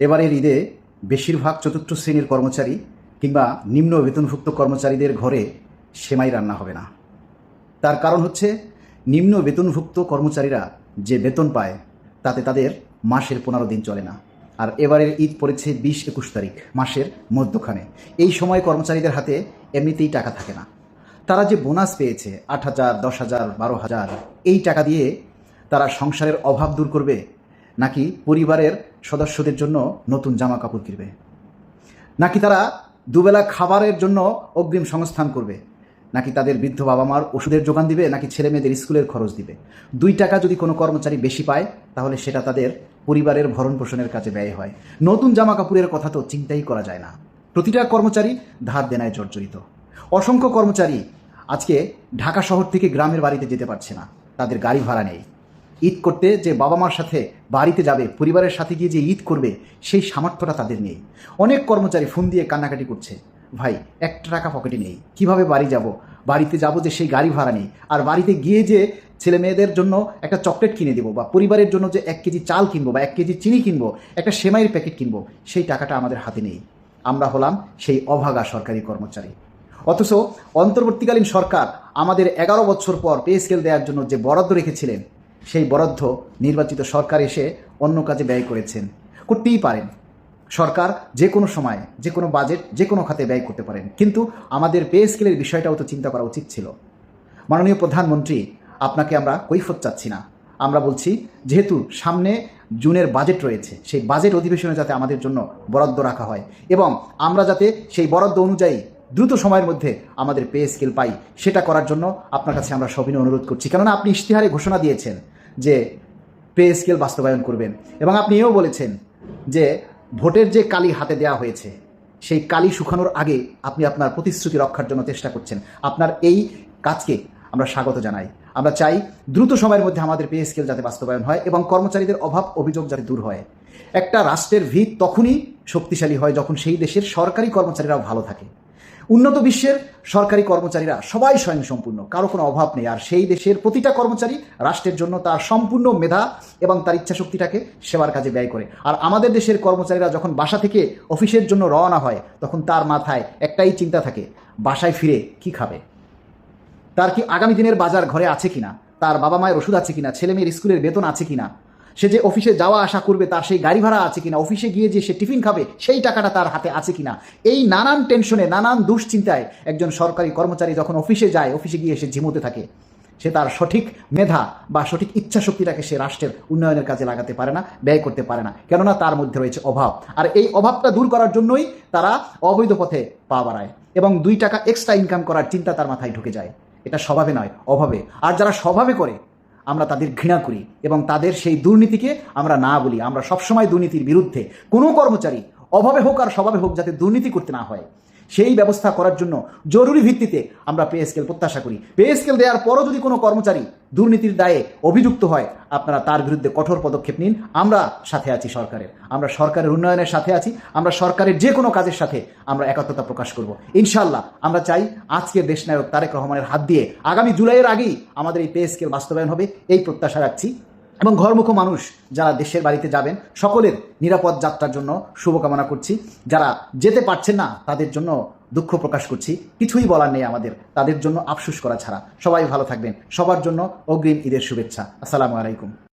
এবারের ঈদে বেশিরভাগ চতুর্থ শ্রেণীর কর্মচারী কিংবা নিম্ন বেতনভুক্ত কর্মচারীদের ঘরে সেমাই রান্না হবে না। তার কারণ হচ্ছে নিম্ন বেতনভুক্ত কর্মচারীরা যে বেতন পায় তাতে তাদের মাসের 15 দিন চলে না। আর এবারের ঈদ পড়েছে 20-21 তারিখ, মাসের মধ্যখানে। এই সময় কর্মচারীদের হাতে এমনিতেই টাকা থাকে না। তারা যে বোনাস পেয়েছে 8,000, 10,000, 12,000, এই টাকা দিয়ে তারা সংসারের অভাব দূর করবে নাকি পরিবারের সদস্যদের জন্য নতুন জামা কাপড় কিনবে, নাকি তারা দুবেলা খাবারের জন্য অগ্রিম সংস্থান করবে, নাকি তাদের বৃদ্ধ বাবা মার ওষুধের যোগান দিবে, নাকি ছেলে মেয়েদের স্কুলের খরচ দিবে। 2 টাকা যদি কোনো কর্মচারী বেশি পায় তাহলে সেটা তাদের পরিবারের ভরণ পোষণের কাজে ব্যয় হয়। নতুন জামা কাপড়ের কথা তো চিন্তাই করা যায় না। প্রতিটা কর্মচারী ধার দেনায় জর্জরিত। অসংখ্য কর্মচারী আজকে ঢাকা শহর থেকে গ্রামের বাড়িতে যেতে পারছে না, তাদের গাড়ি ভাড়া নেই। ঈদ করতে যে বাবা মার সাথে বাড়িতে যাবে, পরিবারের সাথে গিয়ে যে ঈদ করবে, সেই সামর্থ্যটা তাদের নেই। অনেক কর্মচারী ফোন দিয়ে কান্নাকাটি করছে, ভাই 1 টাকা পকেটে নেই, কিভাবে বাড়ি যাব, বাড়িতে যাব যে সেই গাড়ি ভাড়া নেই, আর বাড়িতে গিয়ে যে ছেলে মেয়েদের জন্য একটা চকলেট কিনে দেবো, বা পরিবারের জন্য যে 1 কেজি চাল কিনবো, বা 1 কেজি চিনি কিনবো, একটা সেমাইয়ের প্যাকেট কিনবো, সেই টাকাটা আমাদের হাতে নেই। আমরা হলাম সেই অভাগা সরকারি কর্মচারী। অথচ অন্তর্বর্তীকালীন সরকার আমাদের 11 বছর পর পে স্কেল দেওয়ার জন্য যে বরাদ্দ রেখেছিলেন, সেই বরাদ্দ নির্বাচিত সরকার এসে অন্য কাজে ব্যয় করেছেন। করতেই পারেন, সরকার যে কোনো সময় যে কোনো বাজেট যে কোনো খাতে ব্যয় করতে পারেন, কিন্তু আমাদের পে স্কেলের বিষয়টাও তো চিন্তা করা উচিত ছিল। মাননীয় প্রধানমন্ত্রী, আপনাকে আমরা কৈফিয়ত চাচ্ছি না। আমরা বলছি, যেহেতু সামনে জুনের বাজেট রয়েছে, সেই বাজেট অধিবেশনে যাতে আমাদের জন্য বরাদ্দ রাখা হয় এবং আমরা যাতে সেই বরাদ্দ অনুযায়ী দ্রুত সময়ের মধ্যে আমাদের পে স্কেল পাই, সেটা করার জন্য আপনার কাছে আমরা সবিনয় অনুরোধ করছি। কেননা আপনি ইশতেহারে ঘোষণা দিয়েছেন যে পে স্কেল বাস্তবায়ন করবেন, এবং আপনি এও বলেছেন যে ভোটের যে কালি হাতে দেওয়া হয়েছে, সেই কালি শুকানোর আগে আপনি আপনার প্রতিশ্রুতি রক্ষার জন্য চেষ্টা করছেন। আপনার এই কাজকে আমরা স্বাগত জানাই। আমরা চাই দ্রুত সময়ের মধ্যে আমাদের পে স্কেল যাতে বাস্তবায়ন হয় এবং কর্মচারীদের অভাব অভিযোগ যাতে দূর হয়। একটা রাষ্ট্রের ভিত তখনই শক্তিশালী হয় যখন সেই দেশের সরকারি কর্মচারীরাও ভালো থাকে। উন্নত বিশ্বের সরকারি কর্মচারীরা সবাই স্বয়ংসম্পূর্ণ, কারো কোনো অভাব নেই, আর সেই দেশের প্রতিটা কর্মচারী রাষ্ট্রের জন্য তার সম্পূর্ণ মেধা এবং তার ইচ্ছাশক্তিটাকে সেবার কাজে ব্যয় করে। আর আমাদের দেশের কর্মচারীরা যখন বাসা থেকে অফিসের জন্য রওনা হয়, তখন তার মাথায় একটাই চিন্তা থাকে, বাসায় ফিরে কি খাবে, তার কি আগামী দিনের বাজার ঘরে আছে কিনা, তার বাবা মায়ের ওষুধ আছে কিনা, ছেলে মেয়ের স্কুলের বেতন আছে কিনা, সে যে অফিসে যাওয়া আসা করবে তার সেই গাড়ি ভাড়া আছে কিনা, অফিসে গিয়ে যে সে টিফিন খাবে সেই টাকাটা তার হাতে আছে কিনা। এই নানান টেনশনে, নানান দুশ্চিন্তায় একজন সরকারি কর্মচারী যখন অফিসে যায়, অফিসে গিয়ে সে ঝিমোতে থাকে। সে তার সঠিক মেধা বা সঠিক ইচ্ছা শক্তিটাকে সে রাষ্ট্রের উন্নয়নের কাজে লাগাতে পারে না, ব্যয় করতে পারে না, কেননা তার মধ্যে রয়েছে অভাব। আর এই অভাবটা দূর করার জন্যই তারা অবৈধ পথে পা বাড়ায় এবং 2 টাকা এক্সট্রা ইনকাম করার চিন্তা তার মাথায় ঢুকে যায়। এটা স্বভাবে নয়, অভাবে। আর যারা স্বভাবে করে আমরা তাদের ঘৃণা করি এবং তাদের সেই দুর্নীতিকে আমরা না বলি। আমরা সবসময় দুর্নীতির বিরুদ্ধে। কোনো কর্মচারী অভাবে হোক আর স্বভাবে হোক যাতে দুর্নীতি করতে না হয়, সেই ব্যবস্থা করার জন্য জরুরি ভিত্তিতে আমরা পে স্কেল প্রত্যাশা করি। পে স্কেল দেওয়ার পরও যদি কোনো কর্মচারী দুর্নীতির দায়ে অভিযুক্ত হয়, আপনারা তার বিরুদ্ধে কঠোর পদক্ষেপ নিন। আমরা সাথে আছি সরকারের, আমরা সরকারের উন্নয়নের সাথে আছি, আমরা সরকারের যে কোনো কাজের সাথে আমরা একাত্মতা প্রকাশ করব ইনশাল্লাহ। আমরা চাই আজকের দেশনায়ক তারেক রহমানের হাত দিয়ে আগামী জুলাইয়ের আগেই আমাদের এই পে স্কেল বাস্তবায়ন হবে, এই প্রত্যাশা রাখছি। এবং ঘরমুখো মানুষ যারা দেশের বাড়িতে যাবেন, সকলের নিরাপদ যাত্রার জন্য শুভকামনা করছি। যারা যেতে পারছেন না তাদের জন্য দুঃখ প্রকাশ করছি। কিছুই বলার নেই আমাদের, তাদের জন্য আফসোস করা ছাড়া। সবাই ভালো থাকবেন, সবার জন্য অগ্রিম ঈদের শুভেচ্ছা। আসসালামু আলাইকুম।